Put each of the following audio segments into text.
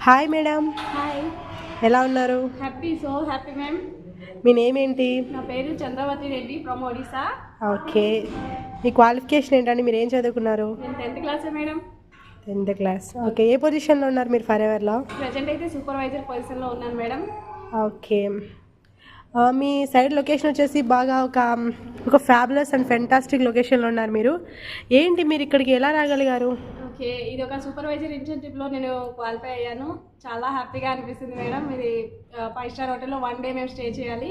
Hi madam, hi. ఎలా ఉన్నారు? Happy ma'am. మీ name ఏంటి? నా పేరు Chandravathi Reddy from Odisha. Okay, me qualification ఏంటండి? మీరు ఏం చదువుకున్నారు? నేను 10th క్లాసే మేడం. 10th class. ఓకే, ఏ పొజిషన్లో ఉన్నారు మీరు ఫర్ ఎవర్లో? ప్రజెంట్ అయితే సూపర్వైజర్ పొజిషన్లో ఉన్నాను మేడం. ఓకే, మీ సైడ్ లొకేషన్ వచ్చేసి బాగా ఒక ఫ్యాబులస్ అండ్ ఫెంటాస్టిక్ లొకేషన్లో ఉన్నారు మీరు. ఏంటి మీరు ఇక్కడికి ఎలా రాగలిగారు? ఓకే, ఇది ఒక సూపర్వైజర్ ఇంటర్న్షిప్లో నేను క్వాలిఫై అయ్యాను. చాలా హ్యాపీగా అనిపిస్తుంది మేడం. ఇది 5 స్టార్ హోటల్లో 1 డే మేము స్టే చేయాలి.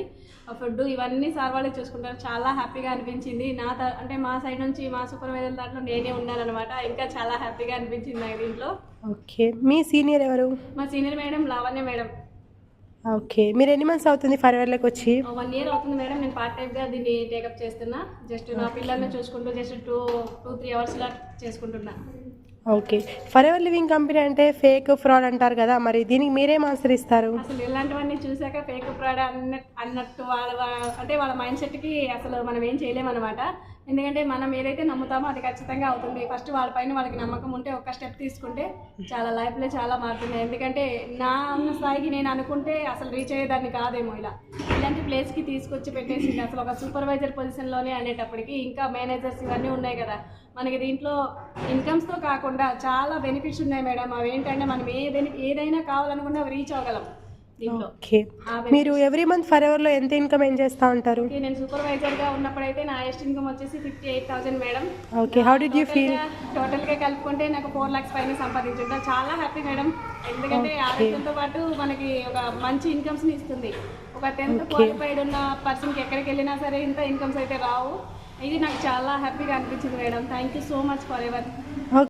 ఫుడ్ ఇవన్నీ సార్ వాళ్ళే చూసుకుంటారు. చాలా హ్యాపీగా అనిపించింది. అంటే మా సైడ్ నుంచి మా సూపర్వైజర్ దాంట్లో నేనే ఉన్నాను అనమాట. ఇంకా చాలా హ్యాపీగా అనిపించింది నాకు దీంట్లో. ఓకే, మీ సీనియర్ ఎవరు? మా senior madam Lavanya madam. Okay, మీరు ఎన్ని మంత్స్ అవుతుంది ఫర్ ఎవర్లోకి వచ్చి? 1 year అవుతుంది మేడం. నేను పార్ట్ టైమ్గా దీన్ని టేకప్ చేస్తున్నా. జస్ట్ నా పిల్లల్ని చూసుకుంటూ జస్ట్ 2-3 అవర్స్లా చేసుకుంటున్నా. Okay, for ever living company అంటే ఫేక్ ఫ్రాడ్ అంటారు కదా, మరి దీనికి మీరేం ఆన్సర్ ఇస్తారు? అసలు ఇలాంటివన్నీ చూసాక ఫేక్ ఫ్రాడ్ అన్నట్టు వాళ్ళ మైండ్ సెట్కి అసలు మనం ఏం చేయలేమన్నమాట. ఎందుకంటే మనం ఏదైతే నమ్ముతామో అది ఖచ్చితంగా అవుతుంది. ఫస్ట్ వాళ్ళపైన వాళ్ళకి నమ్మకం ఉంటే ఒక స్టెప్ తీసుకుంటే చాలా లైఫ్లో చాలా మారుతున్నాయి. ఎందుకంటే నా ఉన్న స్థాయికి నేను అనుకుంటే అసలు రీచ్ అయ్యేదాన్ని కాదేమో. ఇలాంటి ప్లేస్కి తీసుకొచ్చి పెట్టేసింది. అసలు ఒక సూపర్వైజర్ పొజిషన్లోనే అనేటప్పటికి ఇంకా మేనేజర్స్ ఇవన్నీ ఉన్నాయి కదా, మనకి దీంట్లో ఇన్కమ్స్తో కాకుండా చాలా బెనిఫిట్స్ ఉన్నాయి మేడం. అవి ఏంటంటే మనం ఏదైనా కావాలనుకుంటే అవి రీచ్ అవ్వగలం దీంట్లో. ఓకే, మీరు ఎవ్రీ మంత్ ఫర్ ఎవర్లో ఎంత ఇన్కమ్ ఏం చేస్తూ ఉంటారు? నేను సూపర్వైజర్గా ఉన్నప్పుడైతే నా హైయెస్ట్ ఇన్కమ్ వచ్చేసి 58,000 madam. Okay, how did you feel? టోటల్గా కలుపుకుంటే నాకు 4 lakhs పైన సంపాదించుంటా. చాలా హ్యాపీ మేడం. ఎందుకంటే ఆరోగ్యంతో పాటు మనకి ఒక మంచి ఇన్కమ్స్ని ఇస్తుంది. ఒక 10th క్వాలిఫైడ్ ఉన్న పర్సన్కి ఎక్కడికి వెళ్ళినా సరే ఇంత ఇన్కమ్స్ అయితే రావు. ఇది నాకు చాలా హ్యాపీగా అనిపించింది madam. Thank you so much for ever.